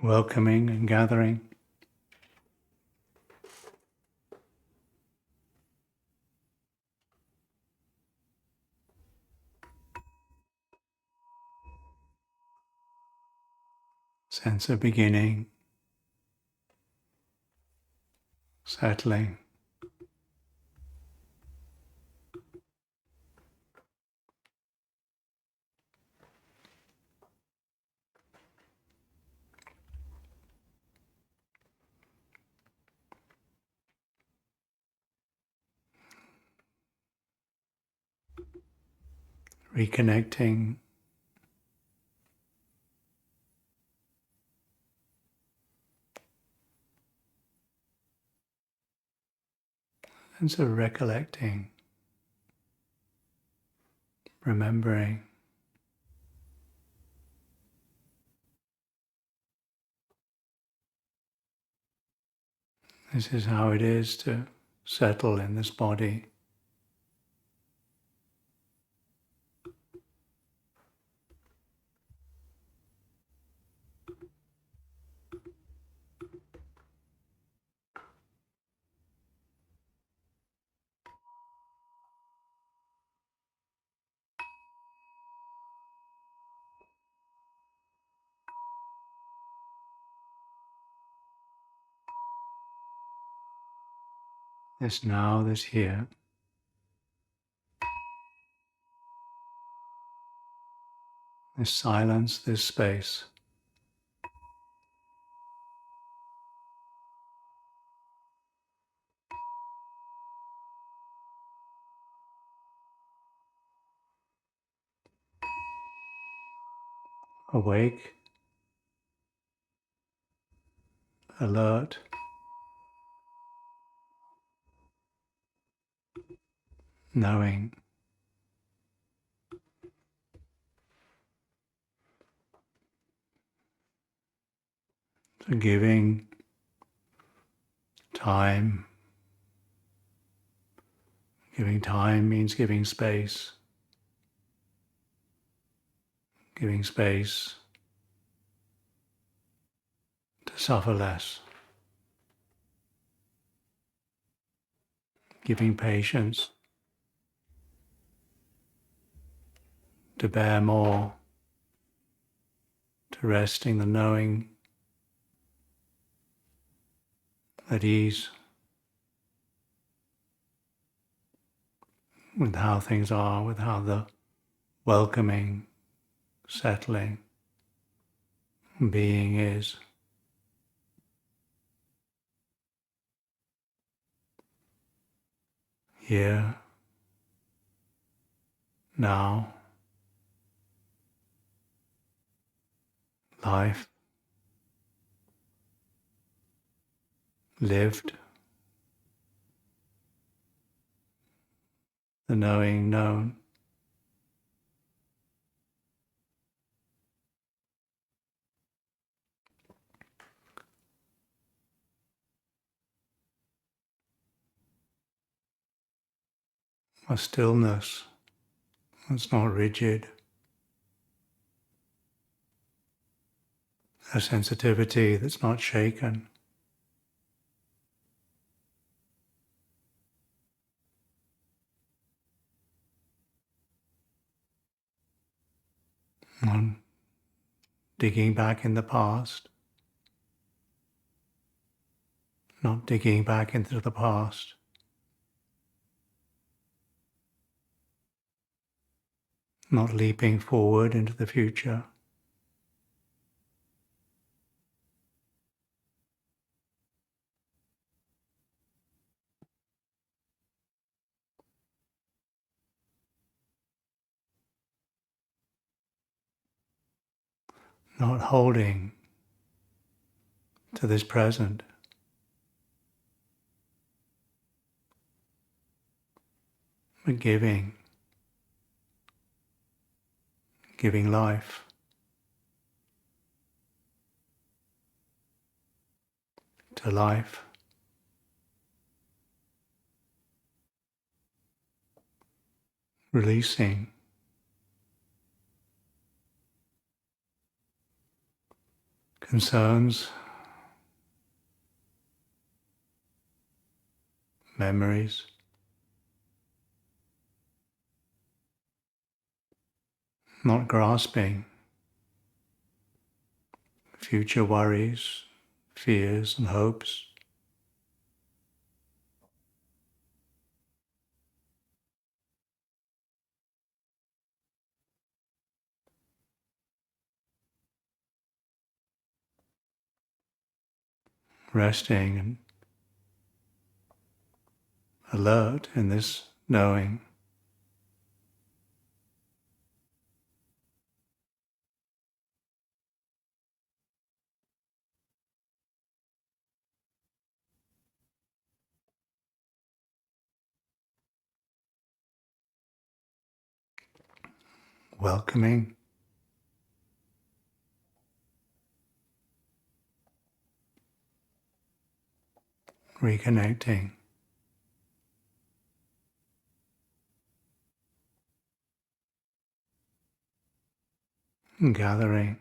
welcoming and gathering. Sense of beginning, settling. Reconnecting and so recollecting, remembering. This is how it is to settle in this body. This now, this here. This silence, this space. Awake, alert, knowing. So giving time. Giving time means giving space. Giving space to suffer less. Giving patience to bear more, to resting the knowing, at ease with how things are, with how the welcoming, settling being is. Here, now, life, lived, the knowing known. A stillness that's not rigid. A sensitivity that's not shaken. Not digging back in the past. Not digging back into the past. Not leaping forward into the future. Not holding to this present. But giving life to life. concerns, memories, not grasping future worries, fears and hopes. Resting and alert in this knowing. Welcoming, reconnecting, and gathering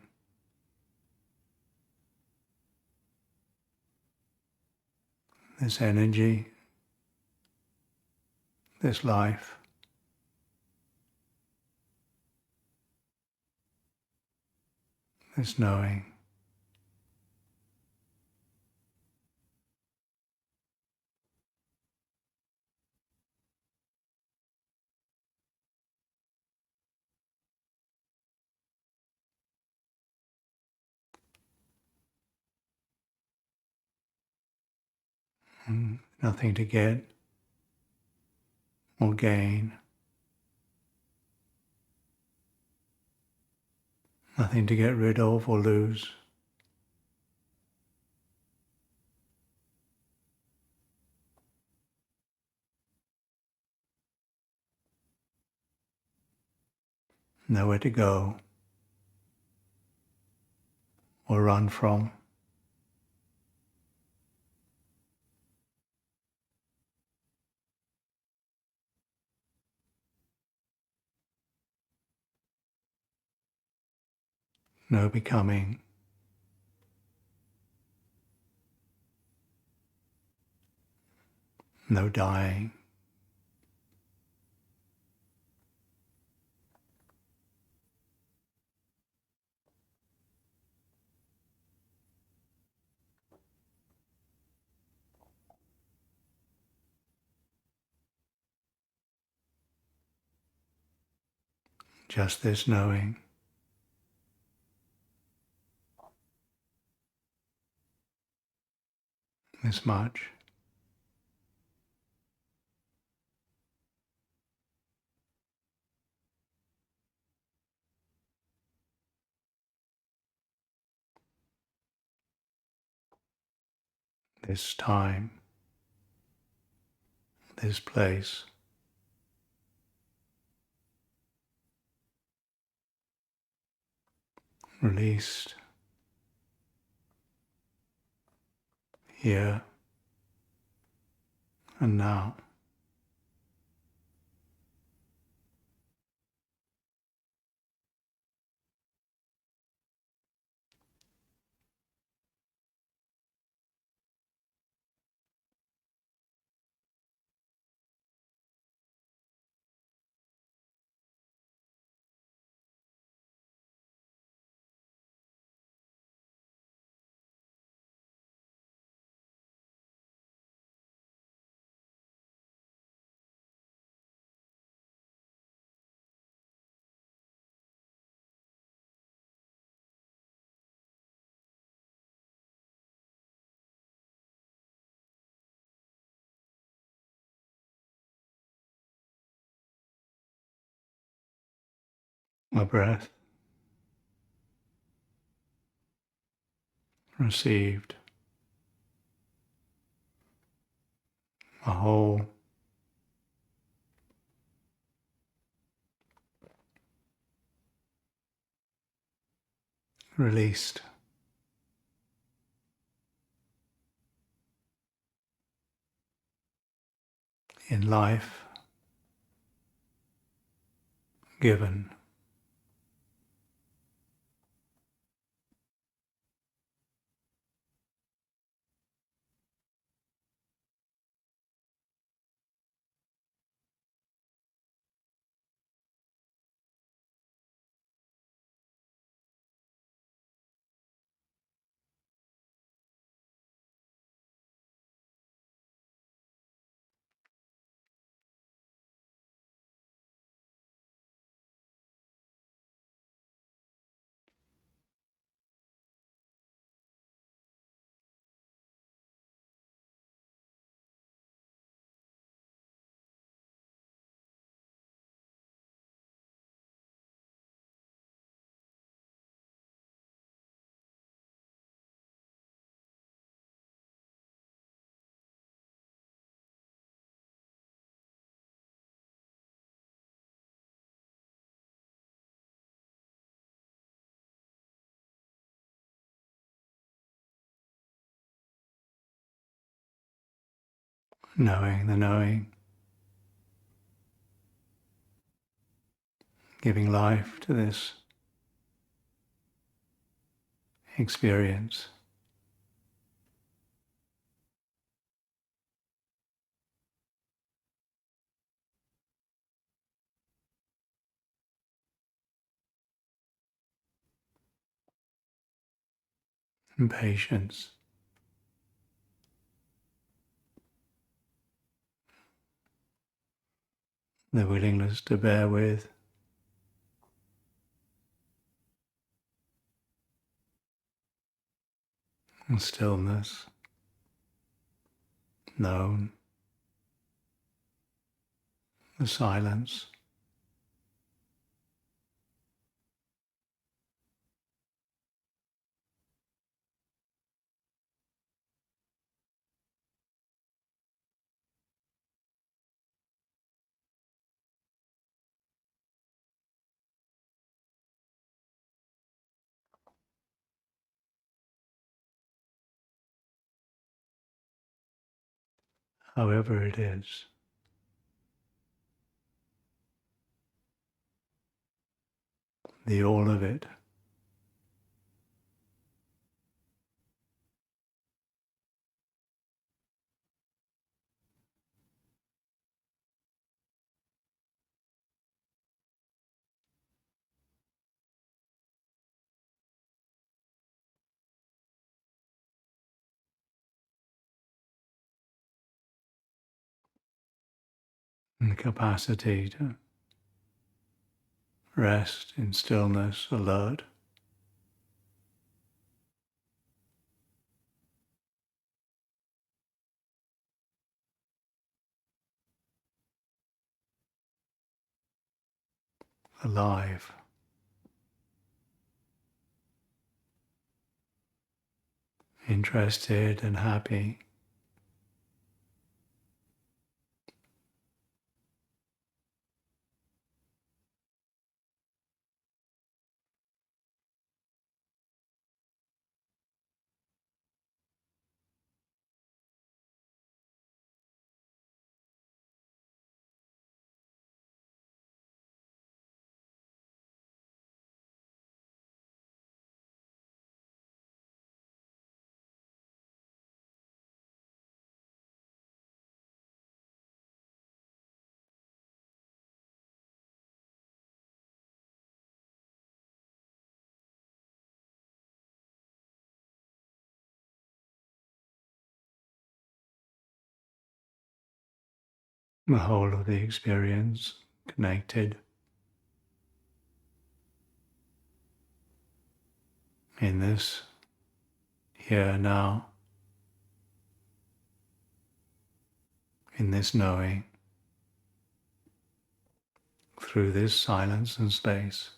this energy, this life, this knowing. Nothing to get or gain, nothing to get rid of or lose. Nowhere to go or run from. No becoming, no dying. Just this knowing. This much. This time, this place, released here and now. A breath received, a whole released. In life, given. knowing the knowing, giving life to this experience. And patience, the willingness to bear with, and stillness, known, the silence. However it is, the all of it, and the capacity to rest in stillness, alert, alive, interested and happy. The whole of the experience connected in this here now, in this knowing, through this silence and space,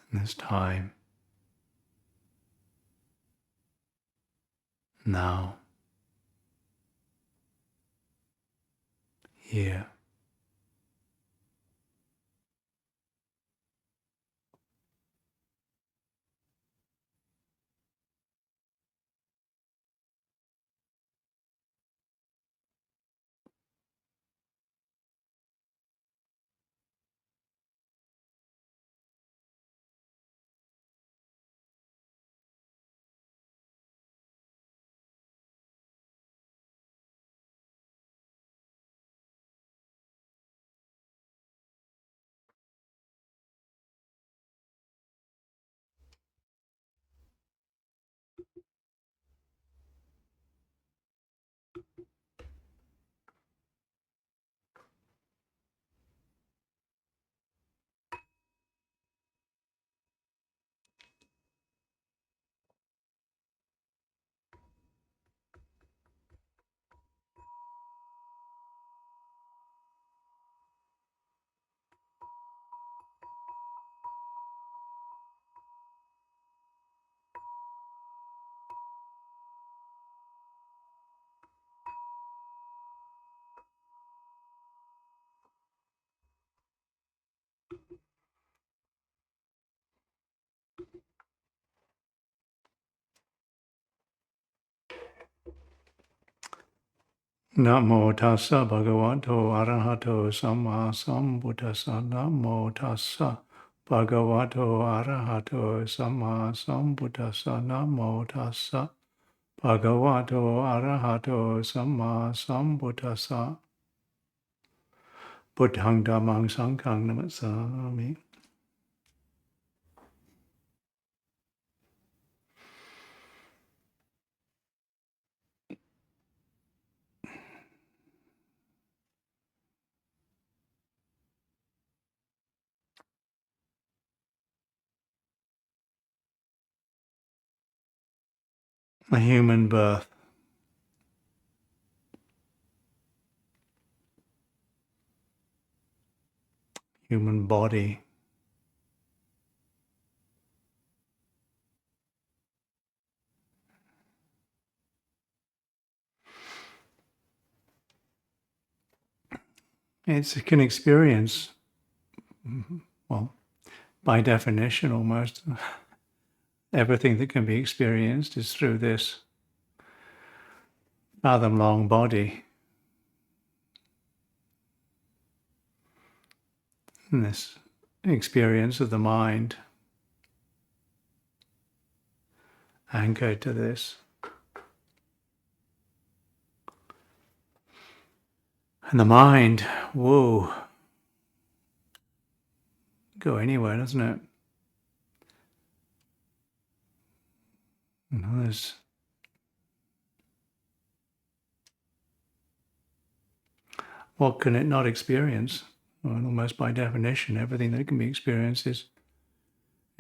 and this time, now, here. Namo tassa bhagavato arahato samma sambuddhassa. Namo tassa bhagavato arahato samma sambuddhassa. Namo tassa bhagavato arahato samma sambuddhassa. Buddhang dhammang sanghang namassami. A human birth. Human body. It can experience, well, by definition almost, everything that can be experienced is through this fathom-long body. And this experience of the mind anchored to this. And the mind, whoa, go anywhere, doesn't it? You know, there's what can it not experience? Well, almost by definition, everything that can be experienced is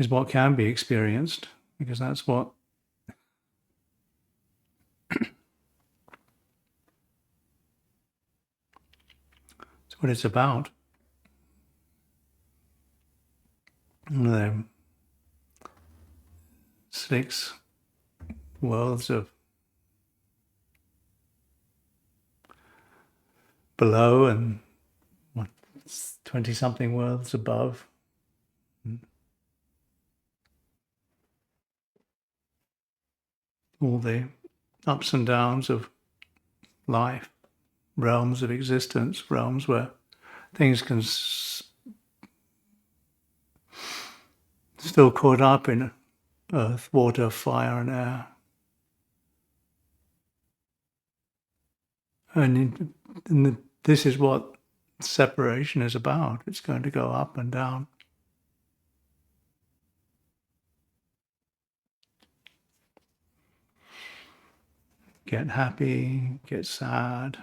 what can be experienced, because that's what it's what it's about. And there are 6 worlds of below and 20-something worlds above. All the ups and downs of life, realms of existence, realms where things can still caught up in earth, water, fire, and air. And this is what separation is about. It's going to go up and down. Get happy, get sad.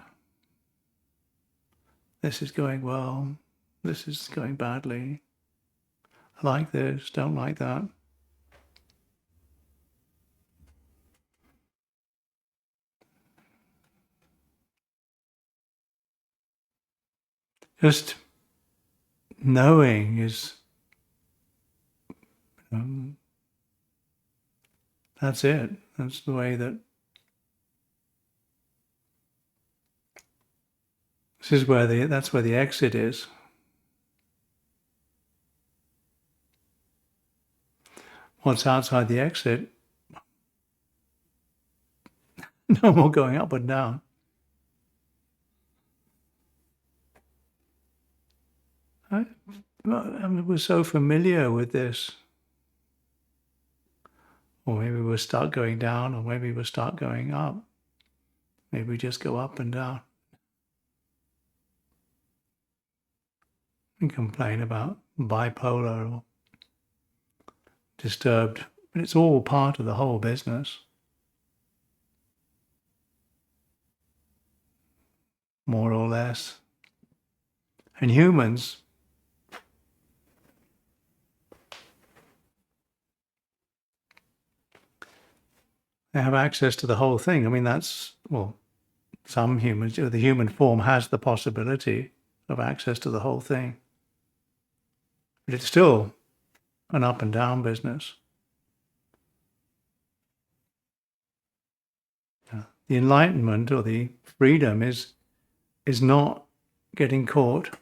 This is going well. This is going badly. I like this, don't like that. Just knowing is, that's it. That's the way that, that's where the exit is. What's outside the exit? No more going up and down. We're so familiar with this. Or maybe we'll start going down, or maybe we'll start going up. Maybe we just go up and down. We complain about bipolar or disturbed, but it's all part of the whole business. More or less. And humans, they have access to the whole thing. I mean, that's, well, some humans, the human form has the possibility of access to the whole thing. But it's still an up and down business. The enlightenment or the freedom is not getting caught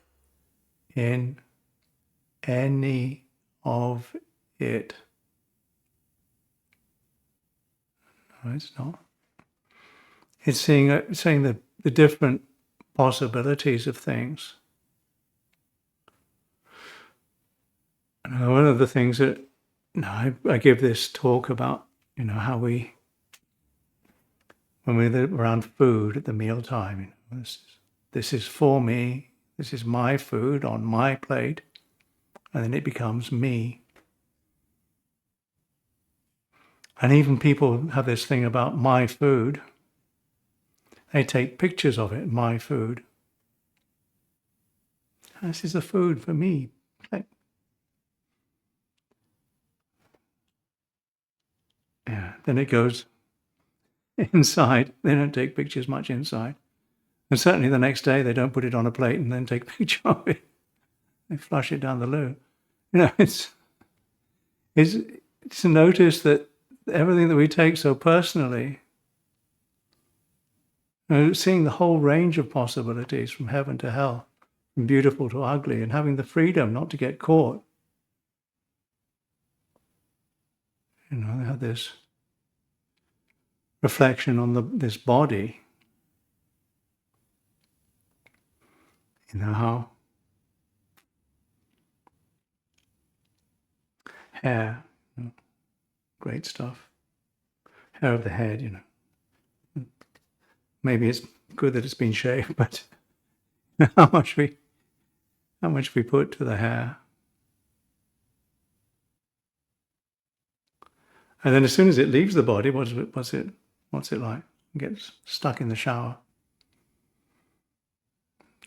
in any of it. No, it's not. It's saying the the different possibilities of things. And one of the things that I give this talk about, how when we're around food at the mealtime, this is for me, this is my food on my plate, and then it becomes me. And even people have this thing about my food. They take pictures of it, my food. This is a food for me. Yeah. Then it goes inside. They don't take pictures much inside. And certainly the next day they don't put it on a plate and then take a picture of it. They flush it down the loo. It's to notice that everything that we take so personally, seeing the whole range of possibilities from heaven to hell, from beautiful to ugly, and having the freedom not to get caught. They have this reflection on this body. How hair, great stuff. Hair of the head, Maybe it's good that it's been shaved, but how much we put to the hair. And then as soon as it leaves the body, what's it like? It gets stuck in the shower.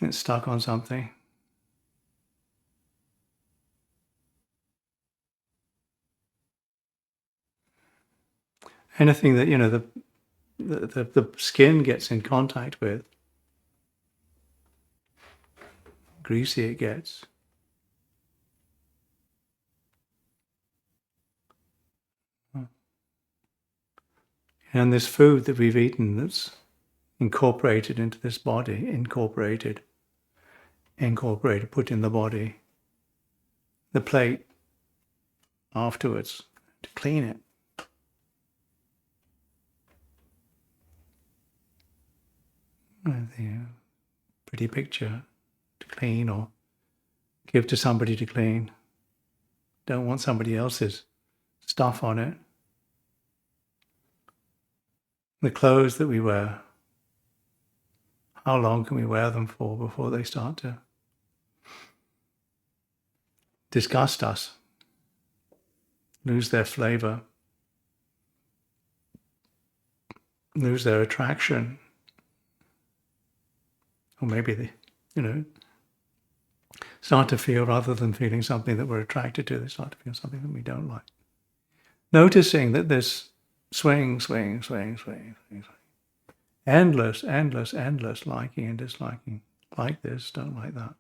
It's stuck on something. Anything that the skin gets in contact with, greasy it gets. And this food that we've eaten that's incorporated into this body, incorporated, put in the body, the plate afterwards, to clean it. Pretty picture to clean or give to somebody to clean. Don't want somebody else's stuff on it. The clothes that we wear, how long can we wear them for before they start to disgust us, lose their flavor, lose their attraction? Or maybe they, start to feel, rather than feeling something that we're attracted to, they start to feel something that we don't like. Noticing that this swing. Endless liking and disliking. Like this, don't like that.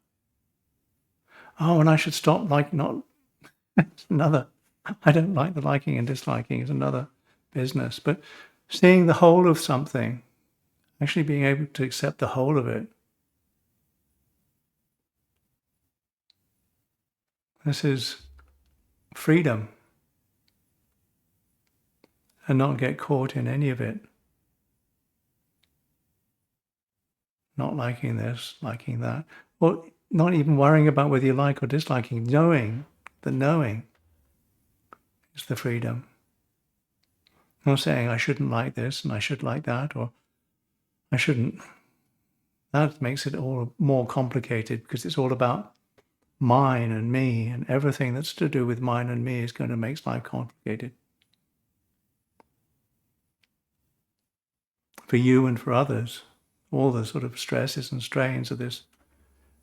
Oh, and I should stop liking, not another. I don't like the liking and disliking is another business. But seeing the whole of something, actually being able to accept the whole of it, this is freedom, and not get caught in any of it. Not liking this, liking that, or not even worrying about whether you like or disliking. Knowing is the freedom. Not saying I shouldn't like this and I should like that, or I shouldn't. That makes it all more complicated, because it's all about mine and me, and everything that's to do with mine and me is going to make life complicated. For you and for others, all the sort of stresses and strains of this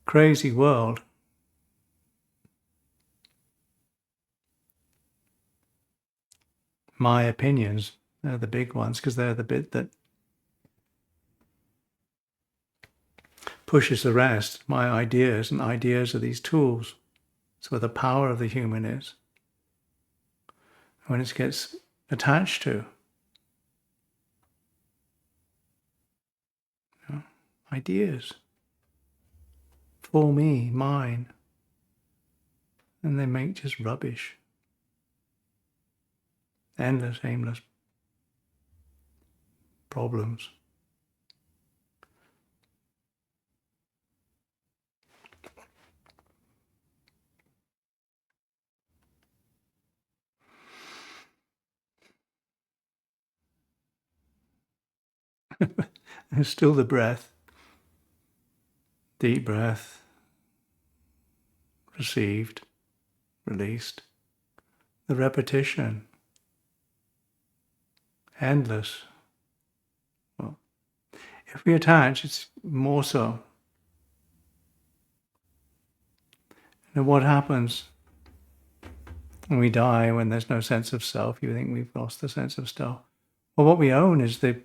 crazy world. My opinions, they're the big ones, because they're the bit that pushes the rest. My ideas, and ideas are these tools. It's where the power of the human is. When it gets attached to ideas, for me, mine, and they make just rubbish. Endless, aimless problems. There's still the breath, deep breath, received, released. The repetition, endless. Well, if we attach, it's more so. And what happens when we die, when there's no sense of self? You think we've lost the sense of self. Well, what we own is the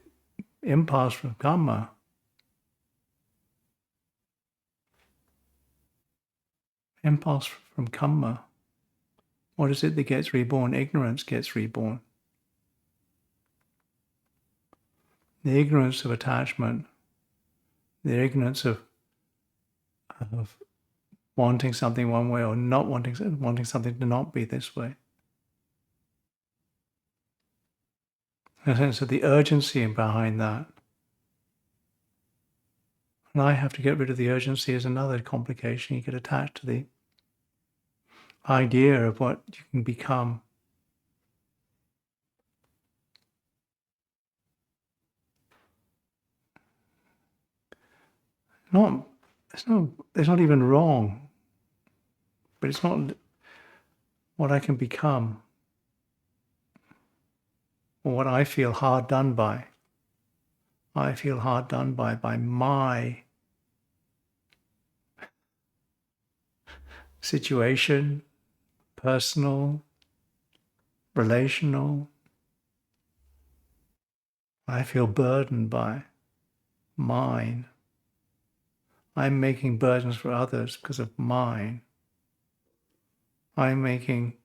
impulse from karma. Impulse from karma. What is it that gets reborn? Ignorance gets reborn. The ignorance of attachment, the ignorance of wanting something one way or not wanting something to not be this way. A sense of the urgency behind that. And I have to get rid of the urgency is another complication. You get attached to the idea of what you can become. It's not even wrong, but it's not what I can become or what I feel hard done by. I feel hard done by my situation, personal, relational. I feel burdened by mine. I'm making burdens for others because of mine. I'm making.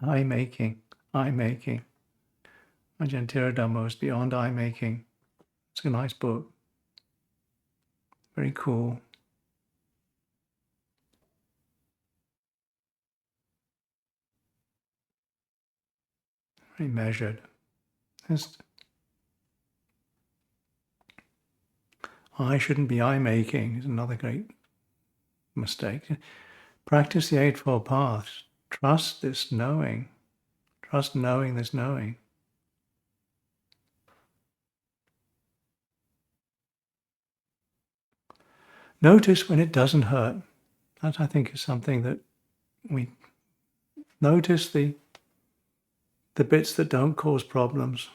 Ajahn Vajiro is Beyond I Making. It's a nice book. Very cool. Very measured. I shouldn't be I making is another great mistake. Practice the Eightfold Path. Trust this knowing. Trust knowing this knowing. Notice when it doesn't hurt. That, I think, is something that we notice the bits that don't cause problems.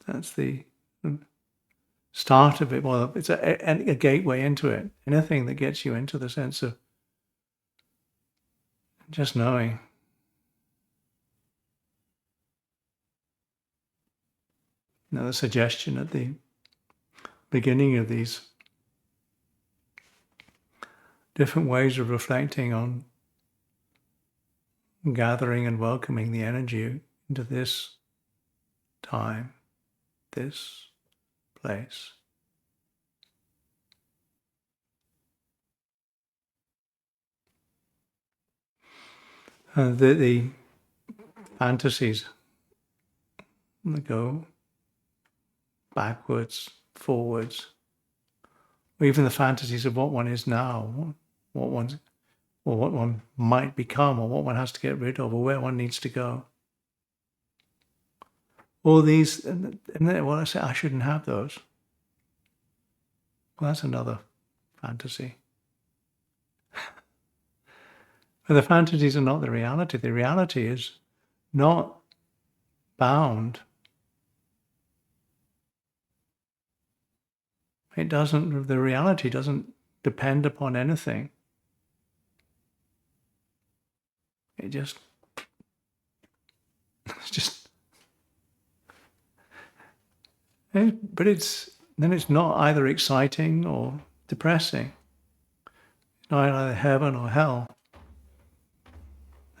That's the start of it. Well, it's a gateway into it. Anything that gets you into the sense of just knowing. The suggestion at the beginning of these different ways of reflecting on gathering and welcoming the energy into this time, this place. The fantasies that go backwards, forwards, or even the fantasies of what one is now, what one might become, or what one has to get rid of, or where one needs to go. All these, and then I say I shouldn't have those. Well, that's another fantasy. But the fantasies are not the reality. The reality is not bound. The reality doesn't depend upon anything. It's but it's not either exciting or depressing. It's not either heaven or hell.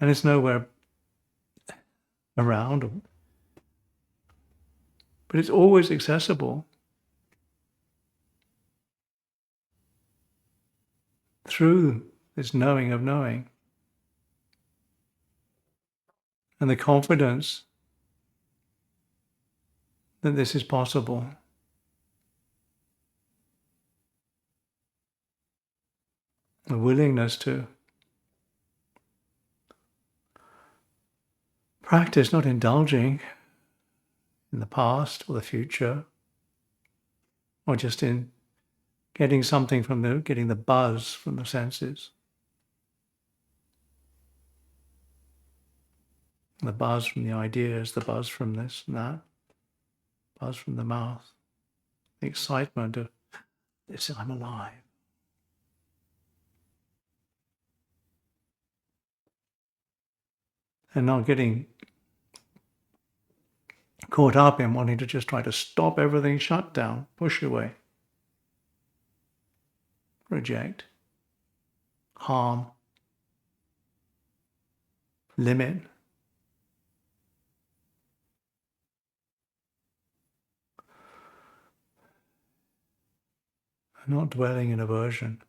And it's nowhere around. But it's always accessible through this knowing of knowing. And the confidence that this is possible. The willingness to Practice not indulging in the past or the future, or just in getting something from getting the buzz from the senses. The buzz from the ideas, the buzz from this and that, buzz from the mouth, the excitement of this, I'm alive. And not getting caught up in wanting to just try to stop everything, shut down, push away, reject, harm, limit. Not dwelling in aversion.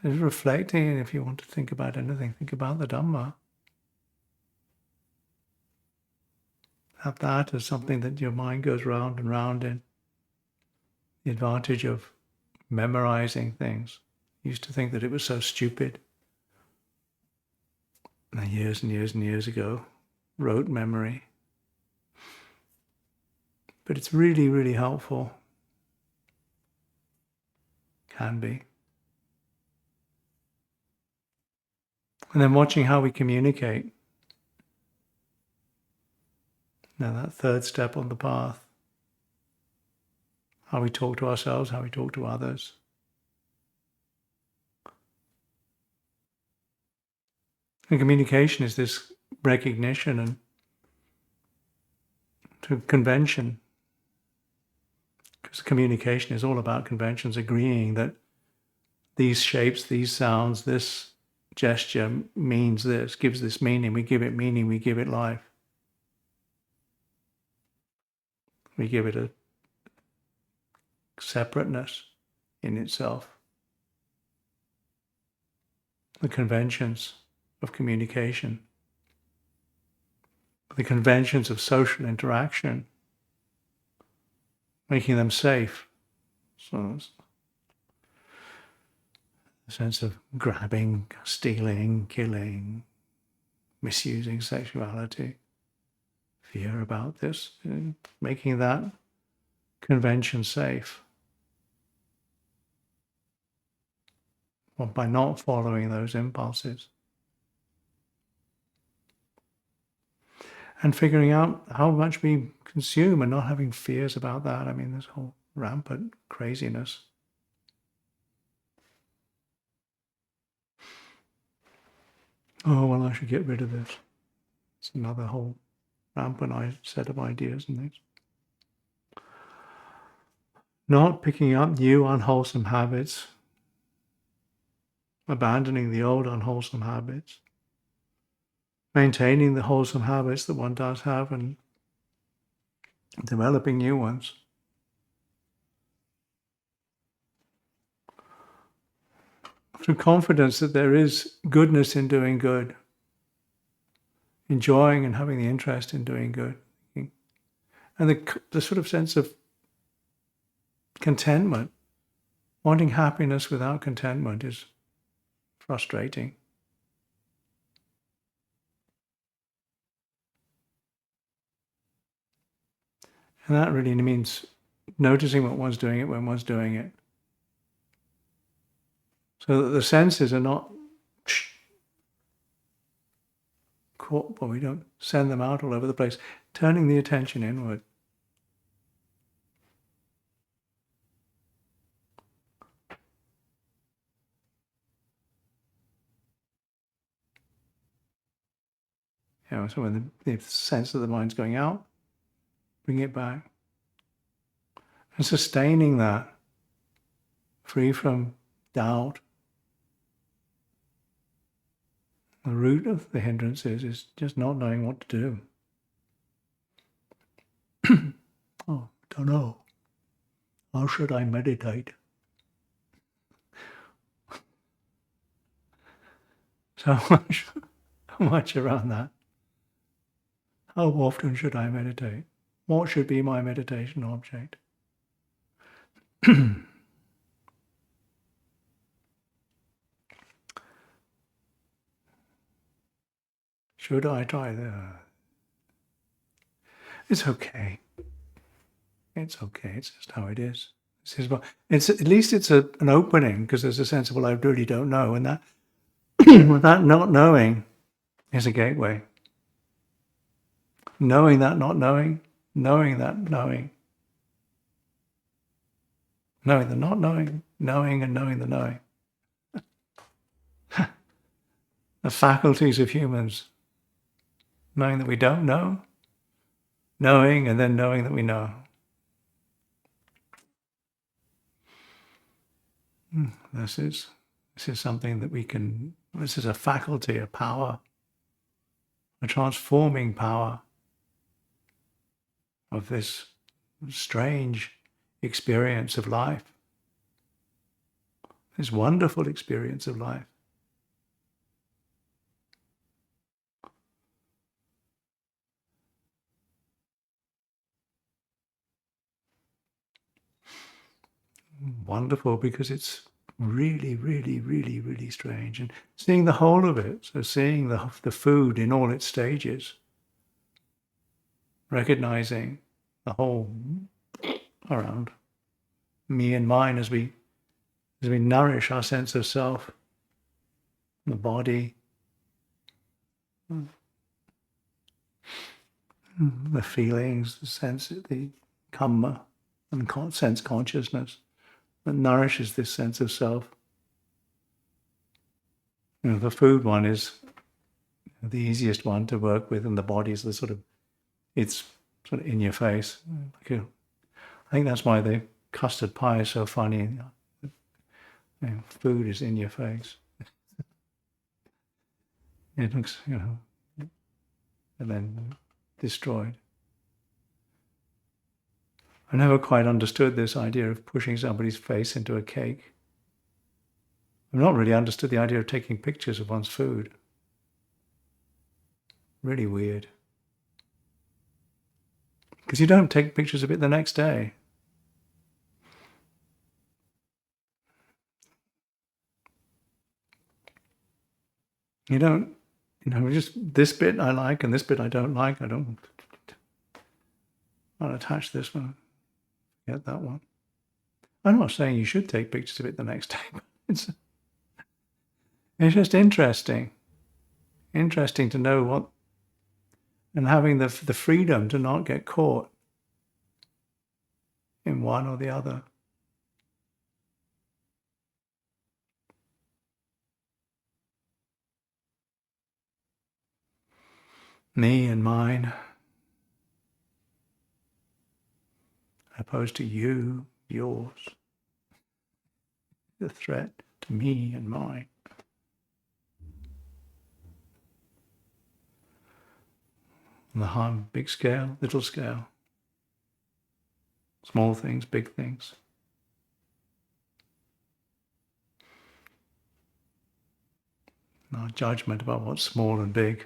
It's reflecting, and if you want to think about anything, think about the Dhamma. Have that as something that your mind goes round and round in. The advantage of memorizing things. I used to think that it was so stupid. And years and years and years ago, rote memory. But it's really, really helpful. Can be. And then watching how we communicate. Now that third step on the path. How we talk to ourselves, how we talk to others. And communication is this recognition and to convention. Because communication is all about conventions, agreeing that these shapes, these sounds, this gesture means this, gives this meaning. We give it meaning, we give it life. We give it a separateness in itself. The conventions of communication, the conventions of social interaction, making them safe. So a sense of grabbing, stealing, killing, misusing sexuality, fear about this, making that convention safe. Well, by not following those impulses. And figuring out how much we consume and not having fears about that. I mean, this whole rampant craziness. Oh, well, I should get rid of this. It's another whole rampant set of ideas and things. Not picking up new unwholesome habits, abandoning the old unwholesome habits, maintaining the wholesome habits that one does have and developing new ones. Through confidence that there is goodness in doing good, enjoying and having the interest in doing good. And the sort of sense of contentment, wanting happiness without contentment is frustrating. And that really means noticing what one's doing it when one's doing it. So that the senses are not caught, well, we don't send them out all over the place, turning the attention inward. So when the sense of the mind's going out, bring it back. And sustaining that, free from doubt. The root of the hindrances is just not knowing what to do. Oh, don't know. How should I meditate? So much around that. How often should I meditate? What should be my meditation object? Should I try that? It's okay. It's okay. It's just how it is. It's at least it's an opening, because there's a sense of, well, I really don't know, and that that not knowing is a gateway. Knowing that not knowing, knowing that knowing, knowing the not knowing, knowing and knowing the knowing. The faculties of humans, knowing that we don't know, knowing and then knowing that we know. This is something that we can, this is a faculty, a power, a transforming power of this strange experience of life, this wonderful experience of life. Wonderful because it's really, really, really, really strange. And seeing the whole of it, so seeing the food in all its stages, recognizing the whole around me and mine as we nourish our sense of self, the body, the feelings, the sense, the kamma and sense consciousness that nourishes this sense of self. The food one is the easiest one to work with, and the body is the it's sort of in your face. I think that's why the custard pie is so funny. Food is in your face. It looks, and then destroyed. I never quite understood this idea of pushing somebody's face into a cake. I've not really understood the idea of taking pictures of one's food. Really weird. Because you don't take pictures of it the next day. You don't, just this bit I like and this bit I don't like. I'll attach this one. Get that one. I'm not saying you should take pictures of it the next day, but it's just interesting. Interesting to know what, and having the freedom to not get caught in one or the other. Me and mine, opposed to you, yours. The threat to me and mine. On the harm, big scale, little scale. Small things, big things. No judgment about what's small and big.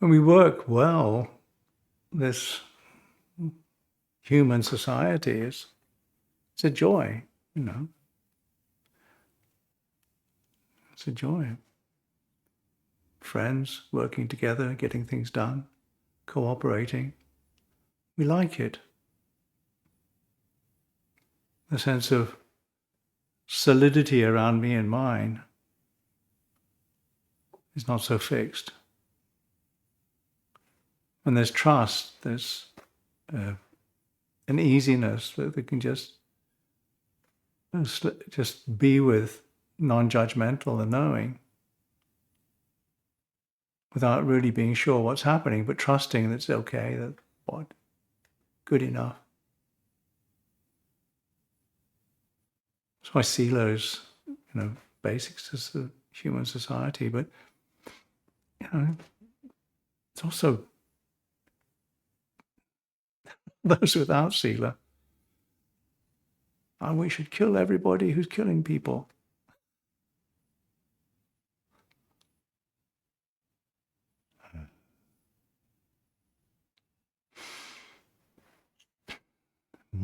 When we work well, this human society it's a joy, It's a joy. Friends working together, getting things done, cooperating. We like it. The sense of solidity around me and mine is not so fixed. When there's trust, there's an easiness that they can just be with, non-judgmental and knowing, without really being sure what's happening, but trusting that it's okay, that what, good enough. That's why sila is, basics to the human society, but it's also those without sila. And we should kill everybody who's killing people.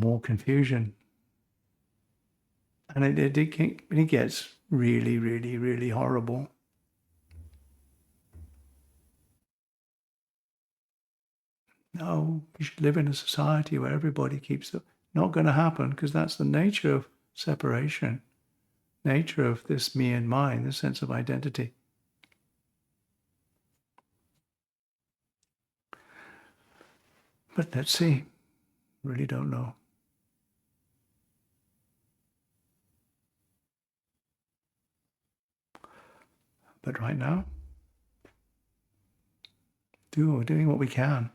more confusion. And it gets really, really, really horrible. No, we should live in a society where everybody keeps the... Not going to happen, because that's the nature of separation, nature of this me and mine, this sense of identity. But let's see. Really don't know. But right now, doing what we can.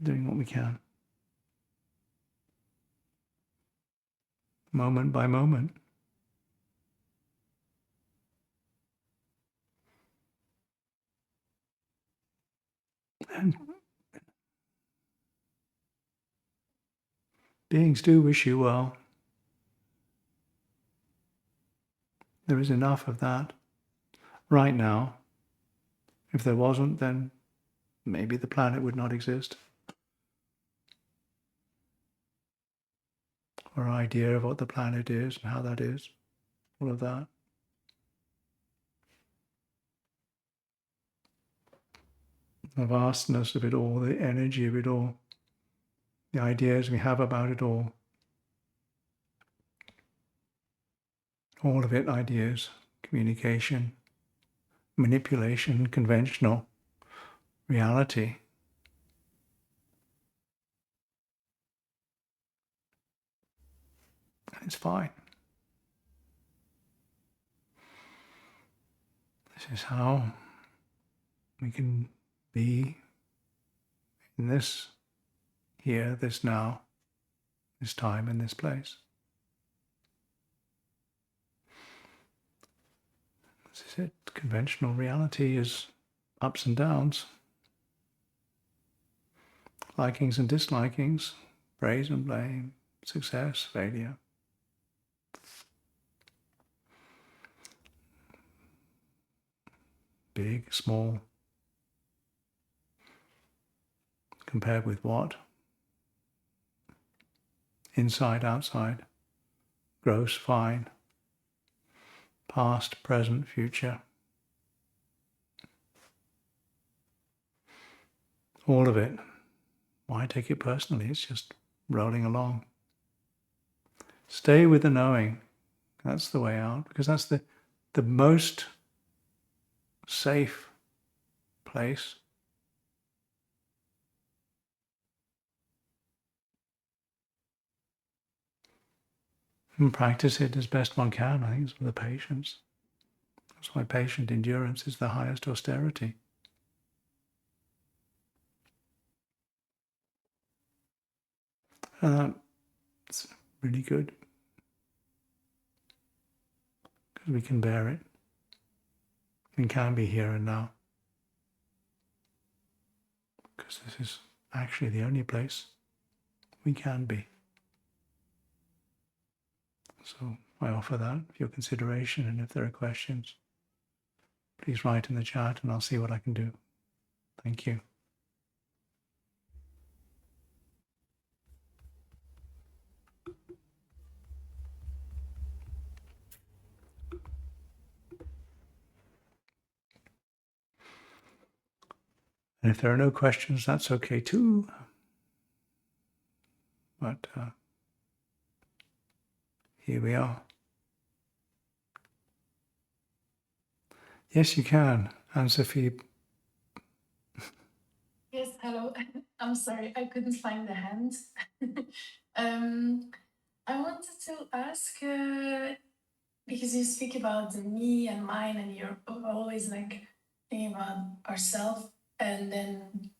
Doing what we can. Moment by moment. And beings do wish you well. There is enough of that right now. If there wasn't, then maybe the planet would not exist. Or idea of what the planet is and how that is. All of that. The vastness of it all, the energy of it all, the ideas we have about it all of it ideas, communication, manipulation, conventional reality. And it's fine. This is how we can be in this here, this now, this time, and this place. This is it. Conventional reality is ups and downs, likings and dislikings, praise and blame, success, failure. Big, small, compared with what? Inside, outside, gross, fine, past, present, future. All of it. Why take it personally? It's just rolling along. Stay with the knowing. That's the way out, because that's the most safe place. And practice it as best one can. I think it's with the patience. That's why patient endurance is the highest austerity. And that's really good, because we can bear it. We can be here and now. Because this is actually the only place we can be. So I offer that for your consideration, and if there are questions, please write in the chat and I'll see what I can do. Thank you. And if there are no questions, that's okay too. But here we are. Yes, you can. Anne-Sophie. Yes, hello. I'm sorry, I couldn't find the hand. I wanted to ask, because you speak about the me and mine, and you're always like thinking about ourselves, and then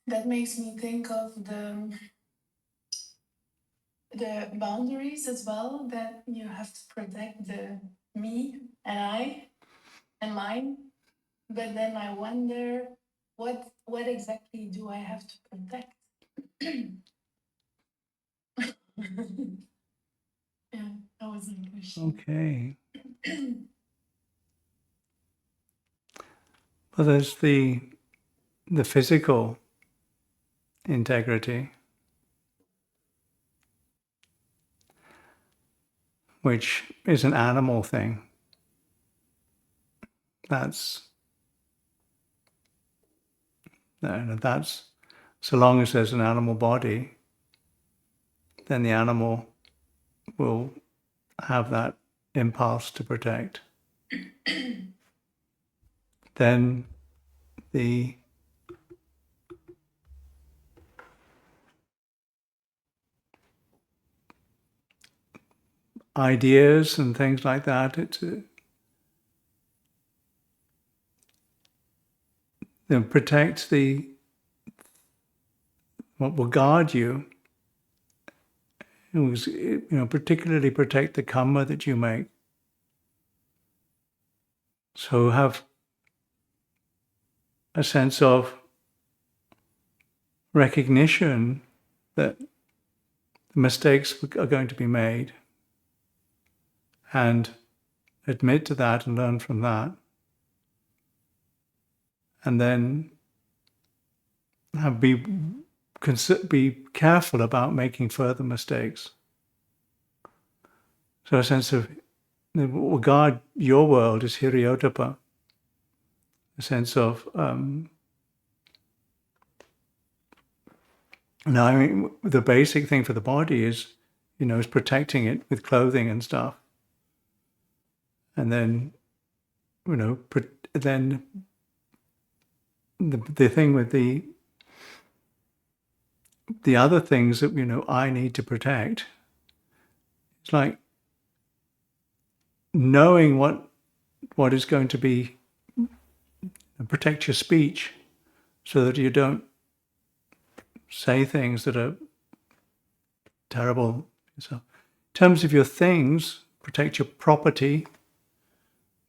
that makes me think of the boundaries as well, that you have to protect the me and I and mine. But then I wonder, what exactly do I have to protect? Yeah, that was my question. Okay. Well, there's the physical integrity, which is an animal thing. That's so long as there's an animal body, then the animal will have that impulse to protect. Then the ideas and things like that, protect what will guard you. Particularly protect the karma that you make. So have a sense of recognition that mistakes are going to be made, and admit to that and learn from that. And then be careful about making further mistakes. So a sense of what will guard your world is hiriotapa, a sense of the basic thing for the body is protecting it with clothing and stuff, and then then the thing with the other things that I need to protect. It's like knowing what is going to be protect your speech, so that you don't say things that are terrible. So, in terms of your things, protect your property,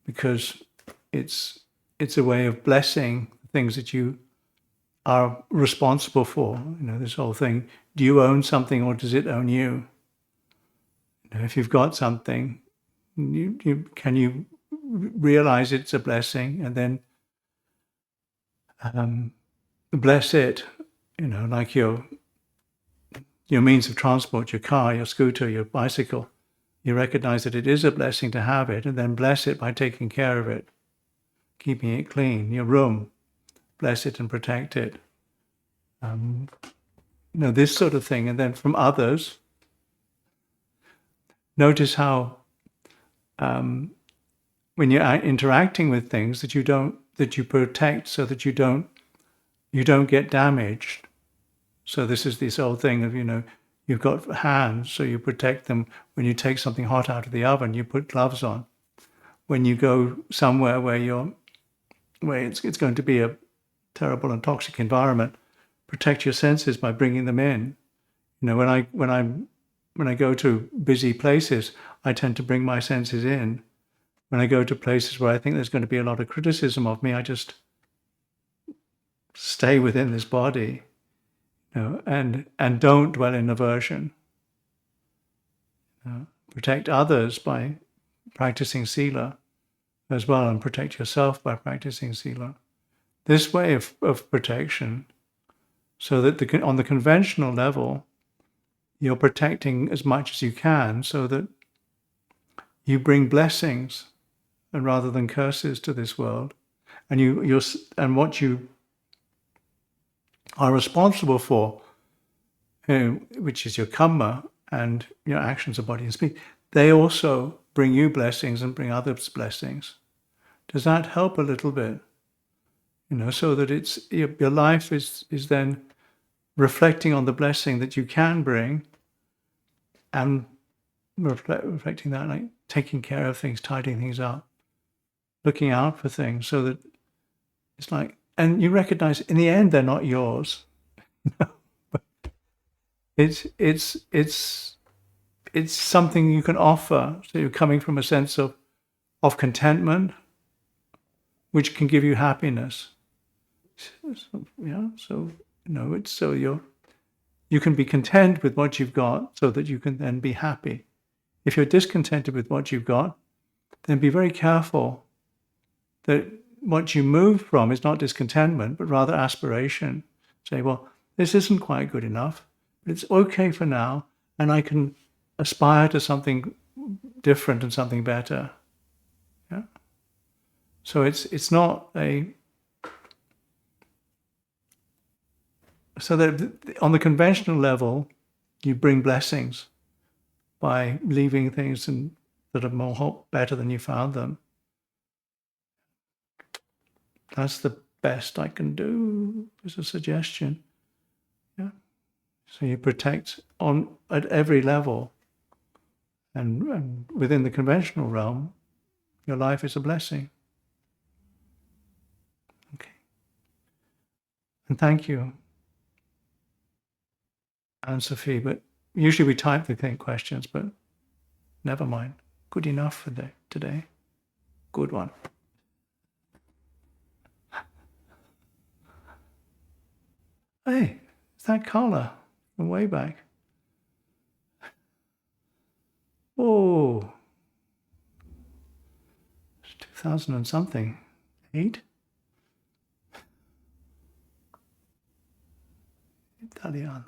because it's a way of blessing things that you are responsible for. This whole thing: do you own something, or does it own you? If you've got something, can you realize it's a blessing and then bless it? Like your means of transport, your car, your scooter, your bicycle. You recognize that it is a blessing to have it, and then bless it by taking care of it, keeping it clean. Your room, bless it and protect it. This sort of thing. And then from others, notice how when you're interacting with things that you protect, so that you don't get damaged. So this is this old thing of you've got hands, so you protect them. When you take something hot out of the oven, you put gloves on. When you go somewhere where it's going to be a terrible and toxic environment, protect your senses by bringing them in. When I go to busy places, I tend to bring my senses in. When I go to places where I think there's going to be a lot of criticism of me, I just stay within this body, and don't dwell in aversion. Protect others by practicing sila as well, and protect yourself by practicing sila. This way of protection, so that on the conventional level, you're protecting as much as you can, so that you bring blessings and rather than curses to this world, and what you are responsible for, which is your karma and your actions of body and speech, they also bring you blessings and bring others blessings. Does that help a little bit? So that your life is then reflecting on the blessing that you can bring, and reflecting that, like taking care of things, tidying things up, looking out for things, so that it's like, and you recognize in the end they're not yours. It's something you can offer. So you're coming from a sense of contentment, which can give you happiness. You can be content with what you've got, so that you can then be happy. If you're discontented with what you've got, then be very careful that what you move from is not discontentment, but rather aspiration. Say, well, this isn't quite good enough, but it's okay for now, and I can aspire to something different and something better. Yeah. So it's not a, so that on the conventional level, you bring blessings by leaving things that are better than you found them. That's the best I can do, as a suggestion. Yeah. So you protect at every level, and within the conventional realm, your life is a blessing. Okay. And thank you, Anne-Sophie. But usually we type the questions, but never mind. Good enough for today. Good one. Hey, is that Carla from way back? Oh, it's 2000 and something. 8? Italiano.